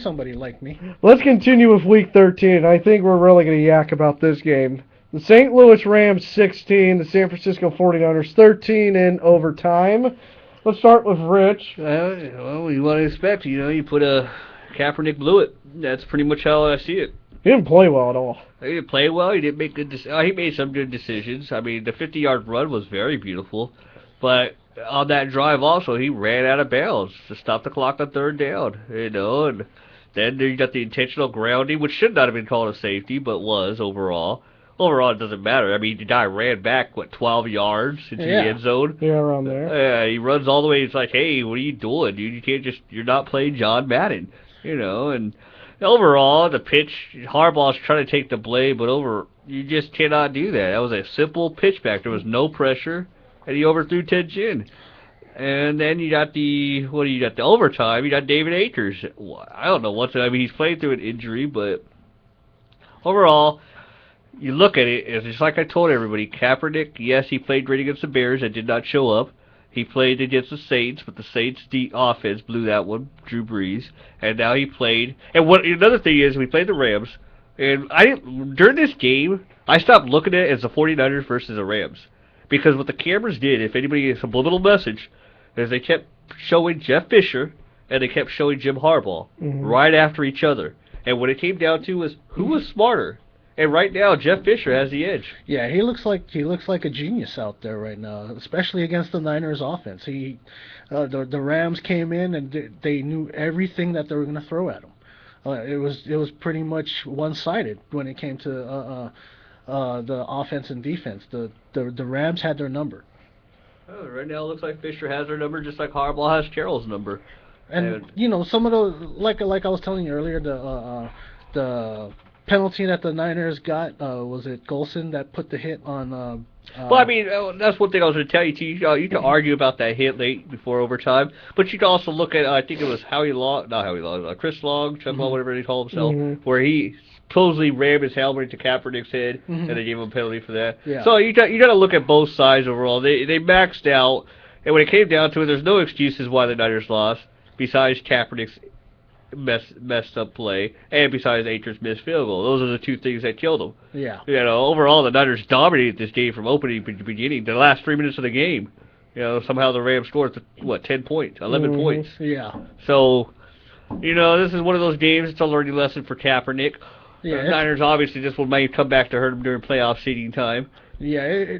somebody like me. Let's continue with Week 13. I think we're really going to yak about this game. The St. Louis Rams 16, the San Francisco 49ers 13 in overtime. Let's start with Rich. Well, you want to expect, you put a Kaepernick blew it. That's pretty much how I see it. He didn't play well at all. He didn't play well. He didn't make good. He made some good decisions. I mean, the 50-yard run was very beautiful, but on that drive also, he ran out of bounds to stop the clock on third down. And then you got the intentional grounding, which should not have been called a safety, but was overall. Overall, it doesn't matter. I mean, the guy ran back, 12 yards into the end zone? Yeah, around there. Yeah, he runs all the way. It's like, hey, what are you doing, dude? You can't you're not playing John Madden, and overall, the pitch, Harbaugh's trying to take the blame, but you just cannot do that. That was a simple pitch back. There was no pressure, and he overthrew Ted Ginn. And then you got the overtime. You got David Akers. I don't know he's playing through an injury, but overall, you look at it, it's just like I told everybody, Kaepernick, yes, he played great against the Bears and did not show up. He played against the Saints, but the Saints' offense blew that one, Drew Brees, and now he played. And another thing is, we played the Rams, and during this game, I stopped looking at it as the 49ers versus the Rams. Because what the cameras did, if anybody gets a subliminal message, is they kept showing Jeff Fisher and they kept showing Jim Harbaugh right after each other. And what it came down to was who was smarter. And right now, Jeff Fisher has the edge. Yeah, he looks like a genius out there right now, especially against the Niners offense. The Rams came in and they knew everything that they were going to throw at him. It was pretty much one-sided when it came to the offense and defense. The Rams had their number. Oh, right now it looks like Fisher has their number, just like Harbaugh has Carroll's number. And some of those, like I was telling you earlier, the penalty that the Niners got, was it Golson that put the hit on? Well, I mean, that's one thing I was going to tell you, too. You can argue about that hit late before overtime, but you can also look at, I think it was Chris Long, Chuck Long, whatever he called himself, where he supposedly rammed his helmet into Kaepernick's head, and they gave him a penalty for that. Yeah. So you got to look at both sides overall. They maxed out, and when it came down to it, there's no excuses why the Niners lost, besides Kaepernick's messed up play, and besides Akers' missed field goal. Those are the two things that killed them. Yeah. Overall, the Niners dominated this game from opening to beginning. The last 3 minutes of the game, somehow the Rams scored, 10 points, 11 points. Yeah. So, this is one of those games. It's a learning lesson for Kaepernick. Yeah. The Niners obviously this will may come back to hurt them during playoff seeding time. Yeah,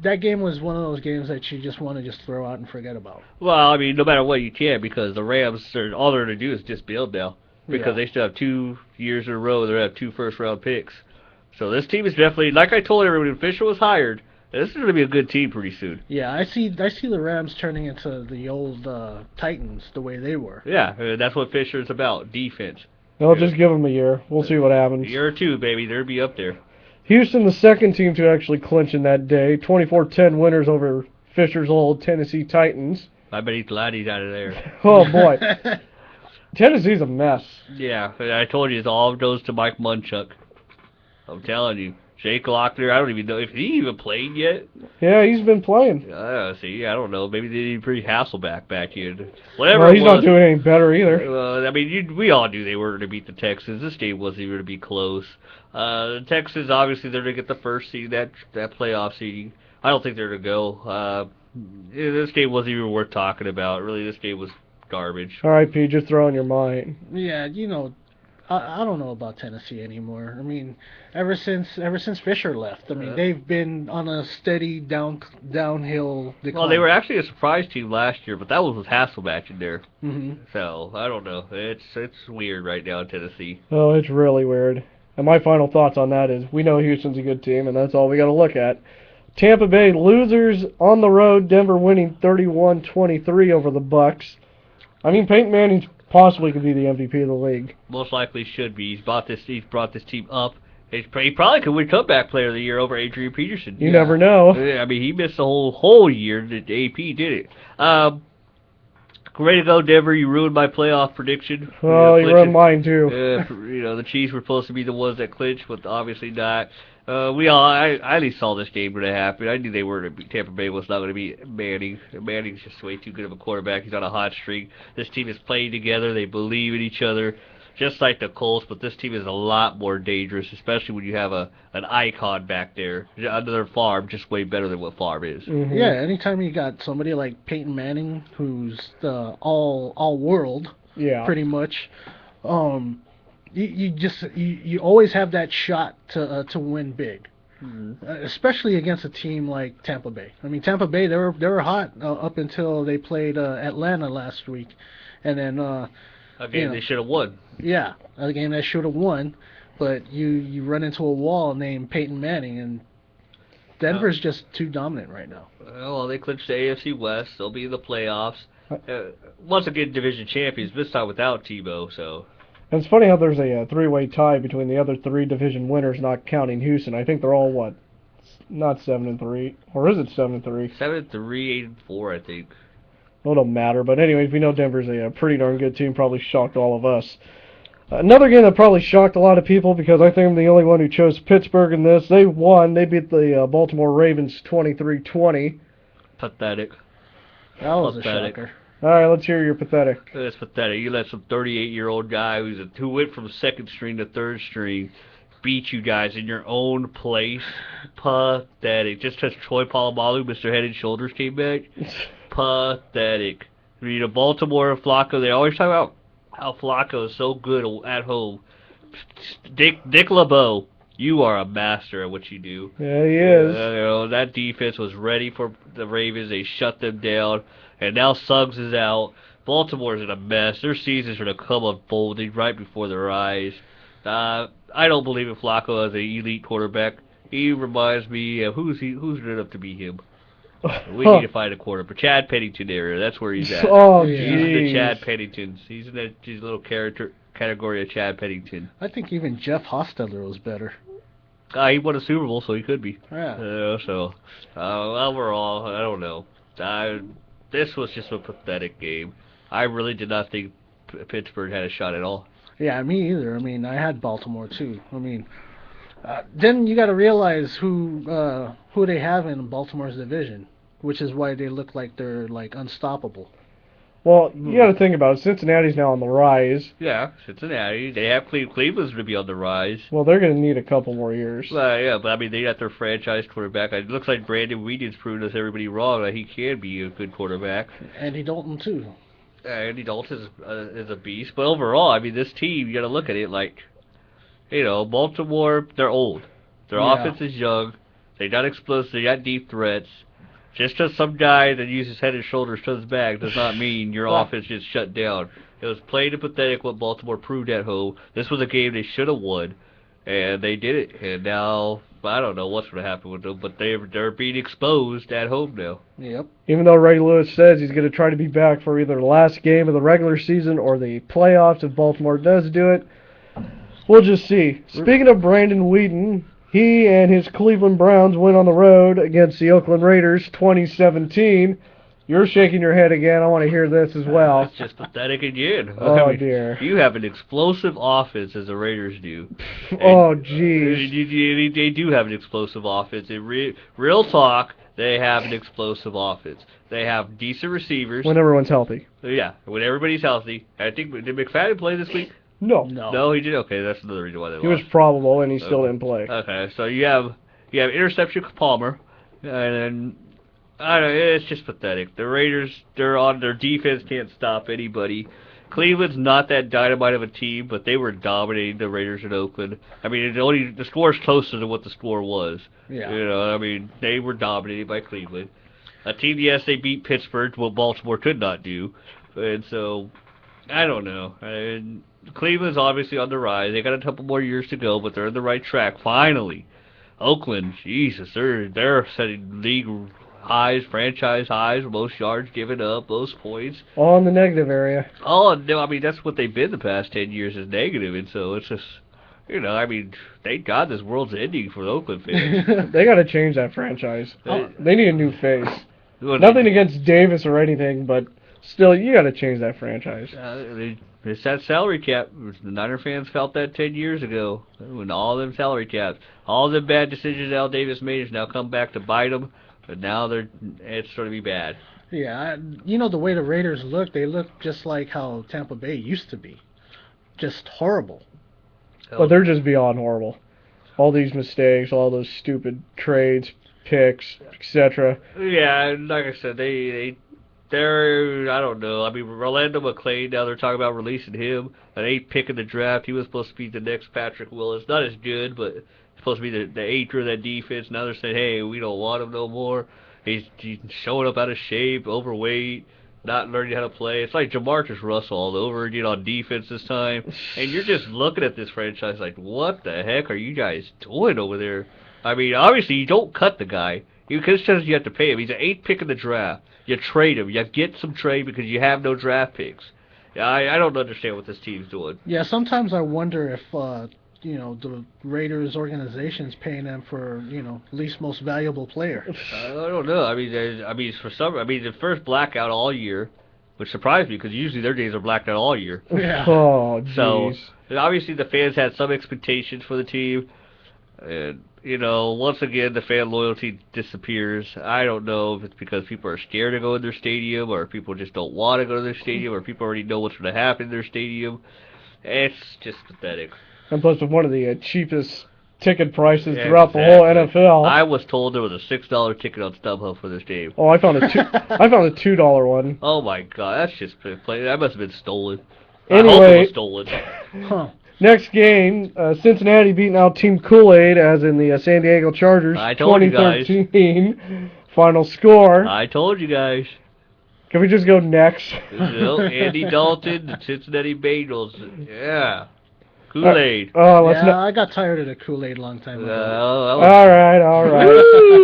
that game was one of those games that you just want to throw out and forget about. Well, I mean, no matter what, you can, because the Rams, all they're going to do is just build now. Because they still have 2 years in a row, they have 2 first-round picks. So this team is definitely, like I told everybody when Fisher was hired, this is going to be a good team pretty soon. Yeah, I see the Rams turning into the old Titans the way they were. Yeah, that's what Fisher's about, defense. They'll just give them a year. We'll see what happens. A year or two, baby. They'll be up there. Houston, the second team to actually clinch in that day. 24-10 winners over Fisher's old Tennessee Titans. I bet he's glad he's out of there. Oh, boy. Tennessee's a mess. Yeah, I told you, it all goes to Mike Munchak. I'm telling you. Jake Lochner, I don't even know if he even played yet. Yeah, he's been playing. See, I don't know. Maybe they need to bring Hasselbeck back in. Whatever. Well, he's not doing any better either. I mean, we all knew they were going to beat the Texans. This game wasn't even going to be close. The Texans, obviously, they're going to get the first seed, that playoff seeding. I don't think they're going to go. This game wasn't even worth talking about. Really, this game was garbage. All right, Pete, just throw in your mind. Yeah, I don't know about Tennessee anymore. I mean, ever since Fisher left, I mean, they've been on a steady downhill decline. Well, they were actually a surprise team last year, but that was with Hasselbeck in there. Mm-hmm. So, I don't know. It's weird right now in Tennessee. Oh, it's really weird. And my final thoughts on that is we know Houston's a good team, and that's all we got to look at. Tampa Bay losers on the road. Denver winning 31-23 over the Bucks. I mean, Peyton Manning possibly could be the MVP of the league. Most likely should be. He's brought this team up. He probably could win comeback player of the year over Adrian Peterson. You never know. I mean, he missed the whole year. The AP did it. Great to go, Denver. You ruined my playoff prediction. Oh, you ruined mine too. The Chiefs were supposed to be the ones that clinched, but obviously not. I at least saw this game going to happen. I knew they were going to be, Tampa Bay was not going to beat Manning. Manning's just way too good of a quarterback. He's on a hot streak. This team is playing together. They believe in each other. just like the Colts, but this team is a lot more dangerous, especially when you have an icon back there. Another Favre, just way better than what Favre is. Mhm. Yeah, anytime you got somebody like Peyton Manning, who's the all world, Yeah. pretty much, you always have that shot to win big. Especially against a team like Tampa Bay. I mean, Tampa Bay, they were hot up until they played Atlanta last week, and then Again, they should have won. yeah, a game that should have won, but you run into a wall named Peyton Manning, and Denver's just too dominant right now. Well, they clinched the AFC West. They'll be in the playoffs. Once again, division champions. This time without Tebow. So And it's funny how there's a three-way tie between the other three division winners, not counting Houston. I think they're all what, not 7-3, or is it 7-3? 7-3, 8-4, I think. Well, it don't matter. But anyways, we know Denver's a pretty darn good team. Probably shocked all of us. Another game that probably shocked a lot of people because I think I'm the only one who chose Pittsburgh in this. They won. They beat the Baltimore Ravens 23-20. Pathetic. That was Pathetic. a shocker. All right, let's hear your pathetic. That's pathetic. You let some 38-year-old guy who went from second string to third string beat you guys in your own place. Pathetic. Just because Troy Polamalu, Mr. Head and Shoulders, came back. Pathetic. I mean, Baltimore, Flacco, they always talk about how Flacco is so good at home. Dick LeBeau, you are a master at what you do. Yeah, he is. That defense was ready for the Ravens. They shut them down. And now Suggs is out. Baltimore's in a mess. Their season's going to come unfolding right before their eyes. I don't believe in Flacco as an elite quarterback. He reminds me of who's good enough to be him. We need to find a quarterback. Chad Pennington area. That's where he's at. Oh, Yeah. He's in the jeez. Chad Penningtons. He's in that his little category of Chad Pennington. I think even Jeff Hostetler was better. He won a Super Bowl, so he could be. Yeah. Overall, I don't know. This was just a pathetic game. I really did not think Pittsburgh had a shot at all. Yeah, me either. I mean, I had Baltimore too. I mean, then you got to realize who they have in Baltimore's division, which is why they look like they're like unstoppable. Well, you got to think about it. Cincinnati's now on the rise. Yeah, Cincinnati. They have Cleveland's going to be on the rise. Well, they're going to need a couple more years. Yeah, but I mean, they got their franchise quarterback. It looks like Brandon Weeden's proven us everybody wrong that he can be a good quarterback. Andy Dalton too. Andy Dalton is a beast. But overall, I mean, this team, you got to look at it like, Baltimore, they're old. Their Yeah. offense is young. They got explosive. They got deep threats. Just because some guy that uses head and shoulders to his back does not mean your offense just shut down. It was plain and pathetic what Baltimore proved at home. This was a game they should have won, and they did it. And now, I don't know what's going to happen with them, but they're being exposed at home now. Yep. Even though Ray Lewis says he's going to try to be back for either the last game of the regular season or the playoffs if Baltimore does do it, we'll just see. Speaking of Brandon Weeden, he and his Cleveland Browns went on the road against the Oakland Raiders 2017. You're shaking your head again. I want to hear this as well. It's just pathetic again. Oh, dear. You have an explosive offense as the Raiders do. Oh, jeez. They do have an explosive offense. Real talk, they have an explosive offense. They have decent receivers. When everyone's healthy. Yeah, when everybody's healthy. I think, did McFadden play this week? No. No, he did. Okay, that's another reason why they He was lost. probable, and he still didn't play. Okay, so you have interception Palmer, and then I don't know, it's just pathetic. The Raiders, their defense can't stop anybody. Cleveland's not that dynamite of a team, but they were dominating the Raiders in Oakland. I mean, the score's closer to what the score was. Yeah. I mean, they were dominated by Cleveland. A team, yes, they beat Pittsburgh, what Baltimore could not do, and so I don't know. And Cleveland's obviously on the rise. They got a couple more years to go, but they're on the right track. Finally, Oakland, Jesus, they're setting league highs, franchise highs, most yards given up, most points. All in the negative area. Oh no, I mean that's what they've been the past 10 years is negative, and so it's just, I mean, thank God this world's ending for the Oakland fans. They got to change that franchise. They need a new face. Well, Nothing against Davis or anything, but still, you got to change that franchise. It's that salary cap. The Niner fans felt that 10 years ago when all them salary caps, all the bad decisions Al Davis made has now come back to bite them, but now it's going to be bad. Yeah, the way the Raiders look, they look just like how Tampa Bay used to be. just horrible. But they're just beyond horrible. All these mistakes, all those stupid trades, picks, etc. Yeah, and like I said, they're, I don't know. I mean, Rolando McClain, now they're talking about releasing him. An 8th pick in the draft. He was supposed to be the next Patrick Willis. Not as good, but supposed to be the anchor of that defense. Now they're saying, hey, we don't want him no more. He's showing up out of shape, overweight, not learning how to play. It's like Jamarcus Russell all over again on defense this time. And you're just looking at this franchise like, what the heck are you guys doing over there? I mean, obviously you don't cut the guy. Because it says you have to pay him. He's an 8th pick in the draft. You trade him. You get some trade because you have no draft picks. I don't understand what this team's doing. Yeah, sometimes I wonder if the Raiders organization's paying them for least most valuable player. I don't know. I mean, the first blackout all year, which surprised me because usually their days are blacked out all year. Yeah. Oh, jeez. So obviously the fans had some expectations for the team, and once again the fan loyalty disappears. I don't know if it's because people are scared to go in their stadium, or people just don't want to go to their stadium, or people already know what's going to happen in their stadium. It's just pathetic. And plus, with one of the cheapest ticket prices throughout the whole NFL. I was told there was a $6 ticket on StubHub for this game. Oh, I found a $2 one. Oh my God, that's just plain. That must have been stolen. Anyway, I hope it was stolen. Huh. Next game, Cincinnati beating out Team Kool-Aid, as in the San Diego Chargers, I told you guys. 2013. Final score. I told you guys. Can we just go next? Andy Dalton, the Cincinnati Bengals. Yeah. Kool-Aid. I got tired of the Kool-Aid long time ago. All right.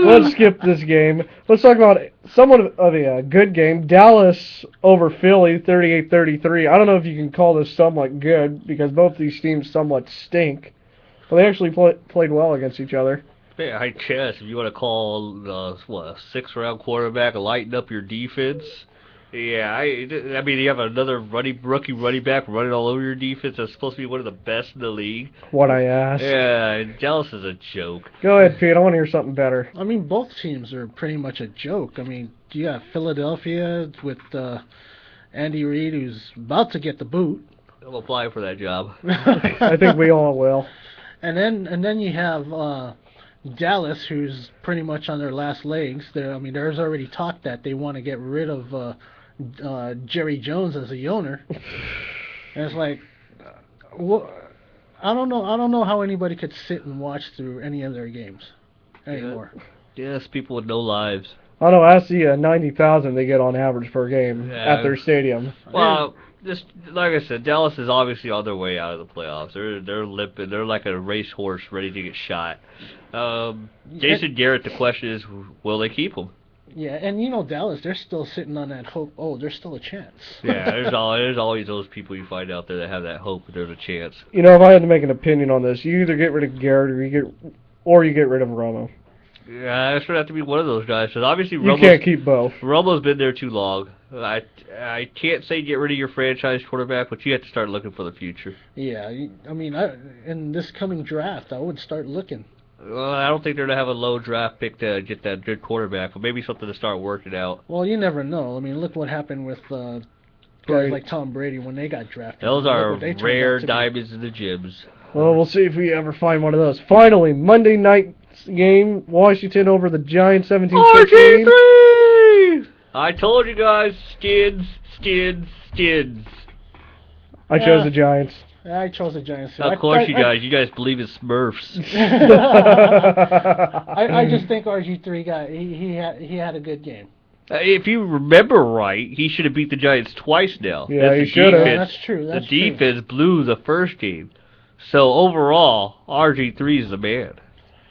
Let's skip this game. Let's talk about somewhat of a good game. Dallas over Philly, 38-33. I don't know if you can call this somewhat good, because both these teams somewhat stink. But they actually played well against each other. Yeah, I guess if you want to call a 6th-round quarterback lighten up your defense. Yeah, I mean, you have another rookie running back running all over your defense that's supposed to be one of the best in the league. What I asked. Yeah, Dallas is a joke. Go ahead, Pete. I want to hear something better. I mean, both teams are pretty much a joke. I mean, you got Philadelphia with Andy Reid, who's about to get the boot. I'm applying for that job. I think we all will. And then you have Dallas, who's pretty much on their last legs. There's already talk that they want to get rid of Jerry Jones as the owner. And it's like, I don't know how anybody could sit and watch through any of their games anymore. Yes, people with no lives. I don't know. Ask the 90,000 they get on average per game at their stadium. Well, just like I said, Dallas is obviously on their way out of the playoffs. They're limping. They're like a racehorse ready to get shot. Jason Garrett, the question is, will they keep him? Yeah, and Dallas, they're still sitting on that hope. Oh, there's still a chance. Yeah, there's always those people you find out there that have that hope that there's a chance. If I had to make an opinion on this, you either get rid of Garrett or you get rid of Romo. Yeah, it's going to have to be one of those guys. Because obviously you can't keep both. Romo's been there too long. I can't say get rid of your franchise quarterback, but you have to start looking for the future. Yeah, in this coming draft, I would start looking. Well, I don't think they're going to have a low draft pick to get that good quarterback, but maybe something to start working out. Well, you never know. I mean, look what happened with guys like Tom Brady when they got drafted. Those are rare diamonds in the gyms. Well, we'll see if we ever find one of those. Finally, Monday night game, Washington over the Giants, 17-16. RG3! I told you guys, skids. I chose the Giants. I chose the Giants. Of course you guys believe in Smurfs. I just think RG3 he had a good game. If you remember right, he should have beat the Giants twice now. Yeah, he should have. That's true. The defense blew the first game. So overall, RG3 is the man.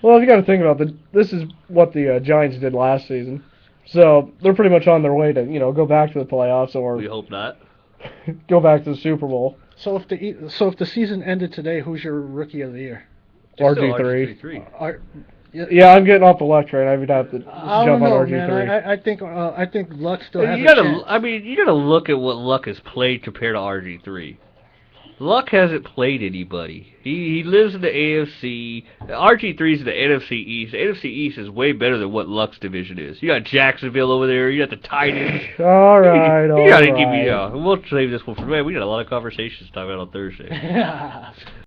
Well, you got to think about this is what the Giants did last season. So they're pretty much on their way to go back to the playoffs, or we hope not. Go back to the Super Bowl. So if the season ended today, who's your rookie of the year? RG3. Yeah, I'm getting off the luck train. I would have to jump on RG3. Man. I think Luck still has a chance. You gotta look at what Luck has played compared to RG3. Luck hasn't played anybody. He lives in the AFC. RG3's in the NFC East. The NFC East is way better than what Luck's division is. You got Jacksonville over there. You got the Titans. All right, all You gotta right. give me. We'll save this one for man. We got a lot of conversations to talk about on Thursday.